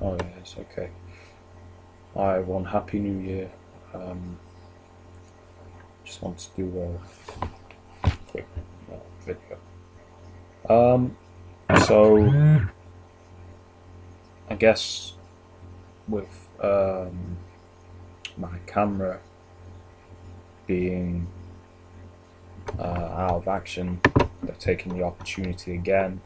Oh yeah, it's okay. Hi everyone, Happy New Year. Just want to do a quick video. So I guess with my camera being out of action, they're taking the opportunity again.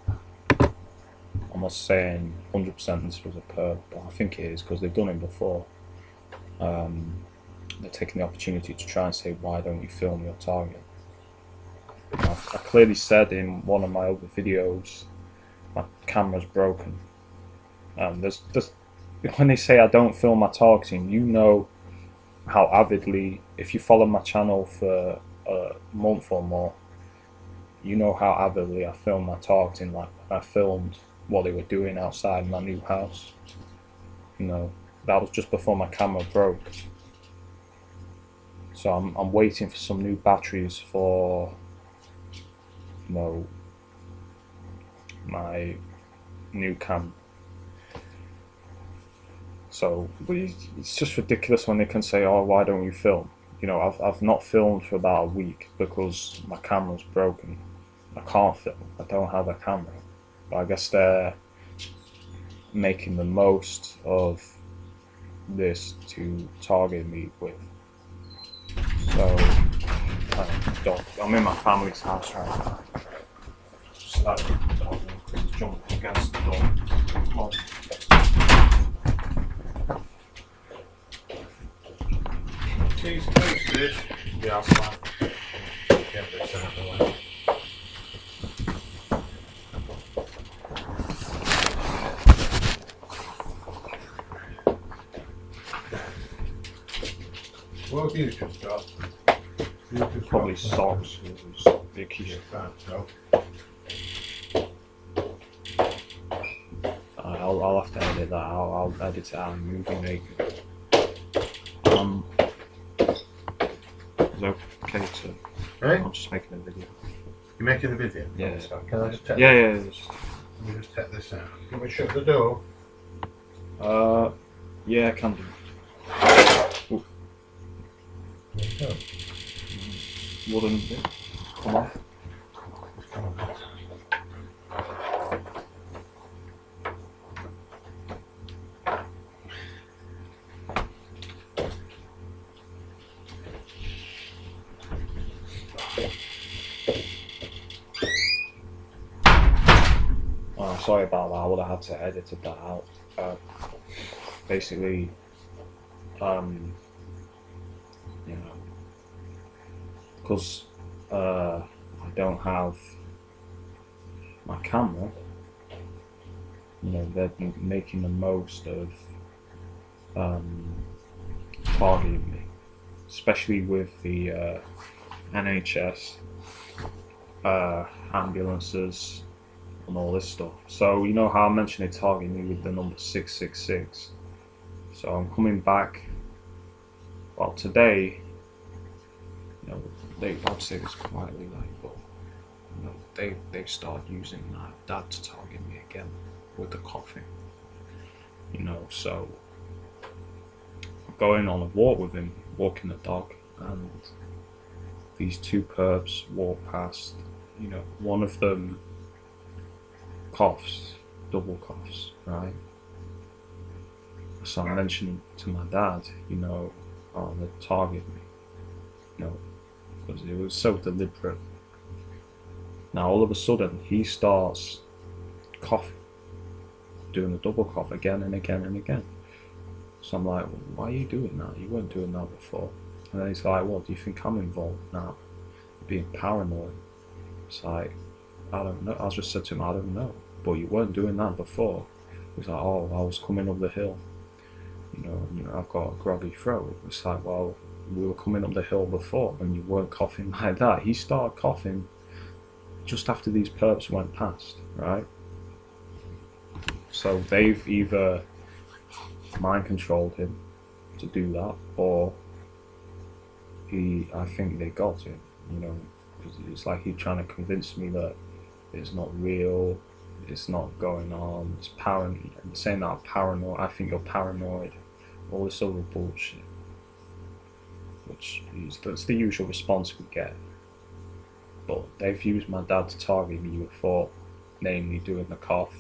I'm not saying 100% this was a perp, but I think it is because they've done it before. They're taking the opportunity to try and say, why don't you film your target? I clearly said in one of my other videos, my camera's broken. There's when they say I don't film my targeting, you know how avidly, if you follow my channel for a month or more, you know how avidly I film my targeting. Like I filmed what they were doing outside my new house. You know, that was just before my camera broke. So I'm waiting for some new batteries for, you know, my new camera. So it's just ridiculous when they can say, "Oh, why don't you film?" You know, I've not filmed for about a week because my camera's broken. I can't film. I don't have a camera. But I guess they're making the most of this to target me with. So I'm in my family's house right now. Just let the dog jump against the door. Come on. Cheese toasted. Yeah, that's fine. Yeah, but send it away. What have you just got? Probably socks. Vicky's. I'll have to edit that. I'll edit it out and movie maker. Is it okay to? Hey? I'm just making a video. You're making a video? Yeah. So can I just take Yeah. Let me just take this out. Can we shut the door? Yeah, I can do. No. Wouldn't it? Come on. Come on. Oh, sorry about that. I would have had to edit that out. Basically, you know, because I don't have my camera. You know, they're making the most of targeting me, especially with the NHS ambulances and all this stuff. So you know how I mentioned they target me with the number 666. So I'm coming back. Well, today, you know, I'd say this quietly, like, but you know, they started using that to target me again with the coughing. You know, so I'm going on a walk with him, walking the dog, and these two perps walk past. You know, one of them coughs, double coughs, right? So I mentioned to my dad, you know, oh, they target me, you know, because it was so deliberate. Now all of a sudden he starts coughing, doing the double cough again and again and again. So I'm like, well, why are you doing that? You weren't doing that before. And then he's like, well, do you think I'm involved now? You're being paranoid. It's like, I don't know. I just said to him, I don't know. But you weren't doing that before. He's like, oh, I was coming up the hill. You know, I've got a groggy throat. It's like, well, we were coming up the hill before and you weren't coughing like that. He started coughing just after these perps went past, right? So they've either mind controlled him to do that, or I think they got him, you know, because it's like he's trying to convince me that it's not real, it's not going on. It's saying that I'm paranoid. I think you're paranoid. All this other bullshit. That's the usual response we get. But they've used my dad to target me before, namely doing the cough,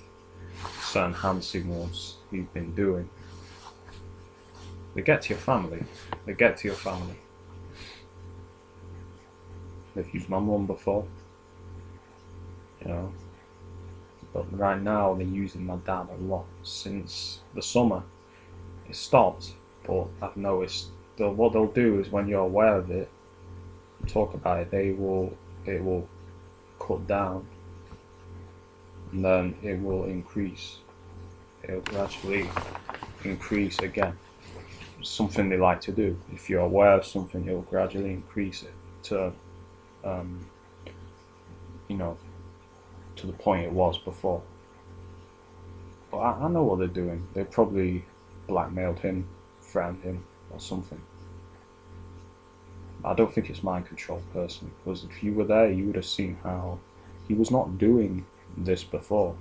certain hand signals we've been doing. They get to your family. They get to your family. They've used my mum before, you know. But right now they're using my dad a lot. Since the summer, it stopped. But I've noticed what they'll do is when you're aware of it, talk about it, it will cut down, and then it will increase. It'll gradually increase again. Something they like to do. If you're aware of something, it'll gradually increase it to, to the point it was before. But I know what they're doing. They probably blackmailed him, threatened him, or something. I don't think it's mind control personally, because if you were there, you would have seen how he was not doing this before,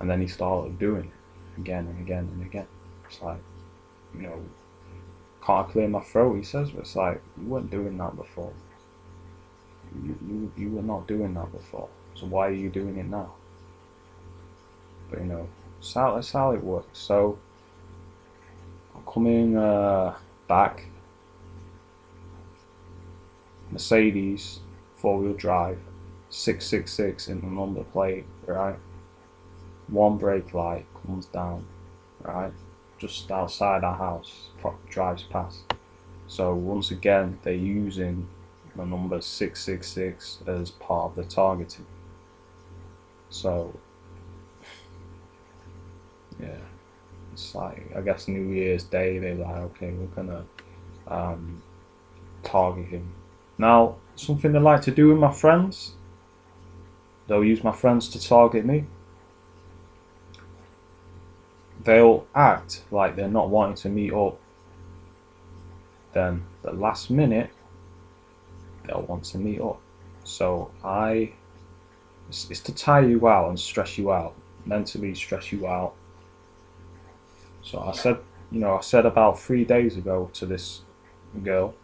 and then he started doing it again and again and again. It's like, can't I clear my throat? He says, but it's like, you weren't doing that before. You were not doing that before. So why are you doing it now? But that's how it works. So I'm coming back. Mercedes, 4-wheel drive, 666 in the number plate, right? One brake light comes down, right? Just outside our house, drives past. So once again, they're using the number 666 as part of the targeting. So yeah, it's like, I guess New Year's Day, they're like, okay, we're gonna target him. Now, something they like to do with my friends, they'll use my friends to target me. They'll act like they're not wanting to meet up. Then, the last minute, they'll want to meet up. So it's to tire you out and stress you out, mentally stress you out. So I said about 3 days ago to this girl,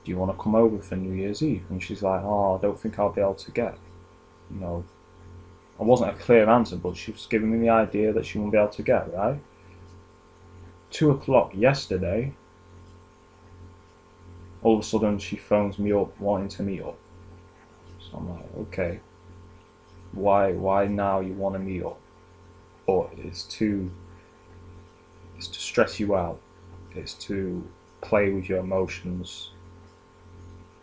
do you want to come over for New Year's Eve? And she's like, oh, I don't think I'll be able to get. It wasn't a clear answer, but she was giving me the idea that she won't be able to get, right? 2 o'clock yesterday, all of a sudden she phones me up wanting to meet up. So I'm like, okay, why now you want to meet up? But it's to stress you out. It's to play with your emotions,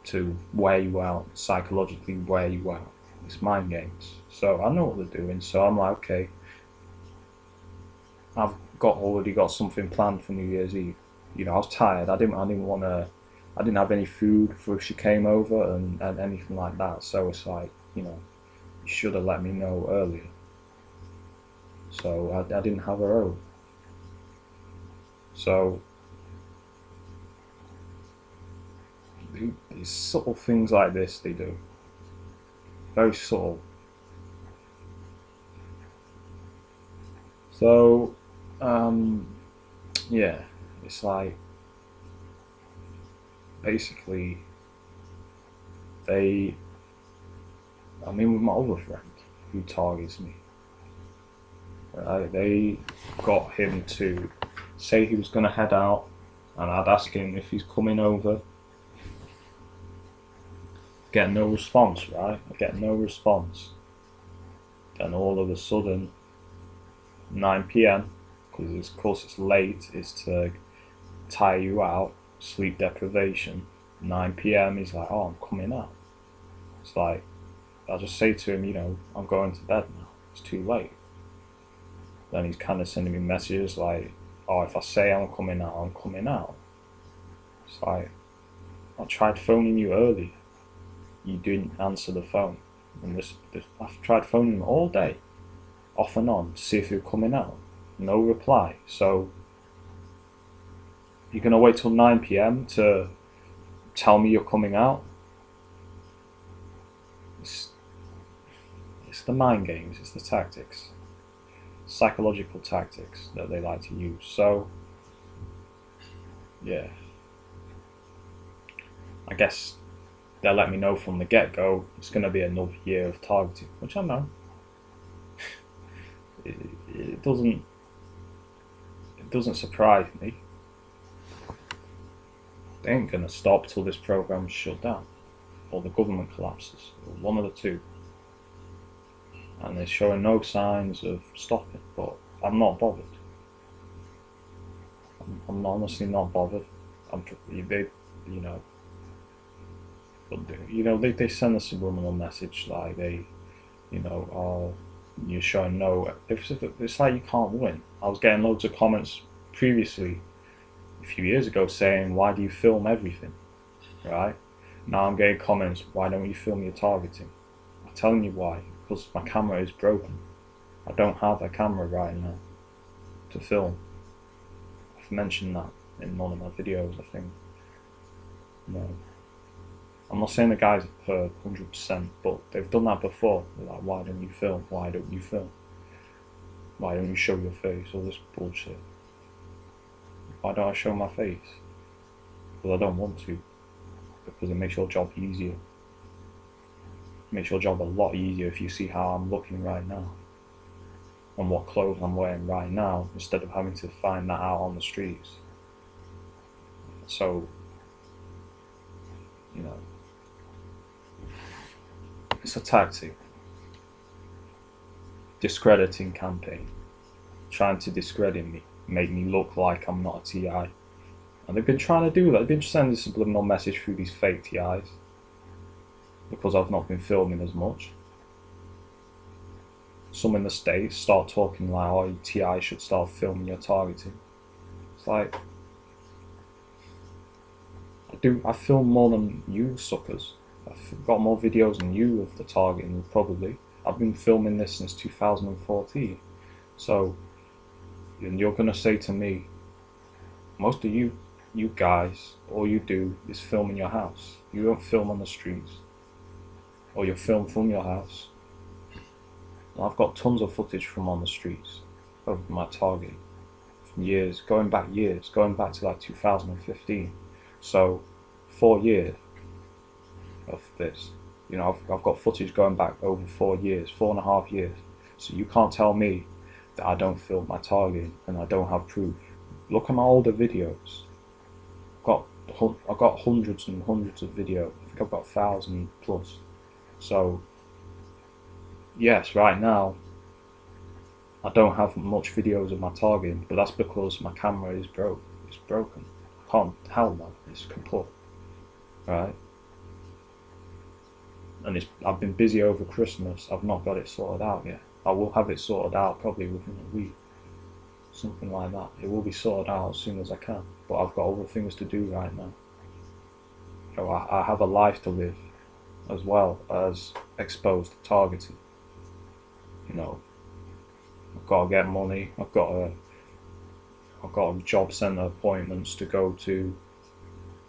to wear you out, psychologically wear you out. It's mind games. So I know what they're doing. So I'm like, okay, I've already got something planned for New Year's Eve. I was tired. I didn't have any food for if she came over and anything like that. So it's like, you should have let me know earlier. So I didn't have her over. So these subtle things like this they do. Very subtle. So, yeah, it's like, basically, with my other friend who targets me, right, they got him to say he was going to head out, and I'd ask him if he's coming over. Get no response, right? I get no response. Then all of a sudden, 9 p.m, because of course it's late, is to tire you out, sleep deprivation. 9 p.m, he's like, oh, I'm coming out. It's like, I'll just say to him, I'm going to bed now. It's too late. Then he's kind of sending me messages like, oh, if I say I'm coming out, I'm coming out. It's like, I tried phoning you earlier. You didn't answer the phone. And I've tried phoning him all day, off and on, to see if you're coming out. No reply. So you're going to wait till 9 p.m. to tell me you're coming out? It's It's the mind games. It's the tactics, psychological tactics that they like to use. So, yeah, I guess they'll let me know from the get-go it's going to be another year of targeting, which I know. It doesn't surprise me. They ain't going to stop till this program's shut down, or the government collapses, or one of the two. And they're showing no signs of stopping, but I'm not bothered. I'm honestly not bothered. They, you know, but they send a subliminal message like oh, you're showing no. It's like you can't win. I was getting loads of comments previously, a few years ago, saying, "Why do you film everything?" Right? Now I'm getting comments, "Why don't you film your targeting?" I'm telling you why. Because my camera is broken. I don't have a camera right now to film. I've mentioned that in one of my videos, I think. No. I'm not saying the guys are perp 100%, but they've done that before. They're like, why don't you film? Why don't you film? Why don't you show your face? All this bullshit. Why don't I show my face? Because I don't want to. Because it makes your job easier. It makes your job a lot easier if you see how I'm looking right now. And what clothes I'm wearing right now, instead of having to find that out on the streets. So, it's a tactic. Discrediting campaign. Trying to discredit me. Make me look like I'm not a TI. And they've been trying to do that. They've been sending a subliminal message through these fake TIs. Because I've not been filming as much. Some in the States start talking like, oh, TI should start filming your targeting. It's like, I film more than you suckers. I've got more videos than you of the targeting, probably. I've been filming this since 2014. So, and you're gonna say to me, most of you guys, all you do is film in your house. You don't film on the streets. Or you film from your house. I've got tons of footage from on the streets of my targeting from years, going back to like 2015. So 4 years of this. I've got footage going back over 4 years, 4.5 years. So you can't tell me that I don't film my targeting and I don't have proof. Look at my older videos. I've got hundreds and hundreds of videos. I think I've got 1,000 plus. So yes, right now I don't have much videos of my targeting, but that's because my camera is broke. It's broken. I can't help that. It's kaput. Right? And I've been busy over Christmas. I've not got it sorted out yet. I will have it sorted out probably within a week. Something like that. It will be sorted out as soon as I can. But I've got other things to do right now. So I have a life to live, as well as exposed to targeting. I've got to get money. I've got job centre appointments to go to.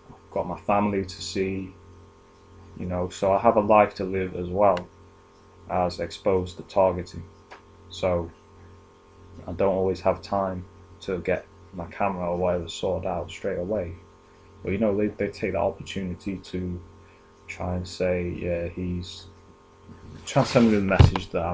I've got my family to see. So I have a life to live as well as exposed to targeting. So I don't always have time to get my camera or whatever sorted out straight away. But they take that opportunity to try and say, yeah, he's trying to send me the message that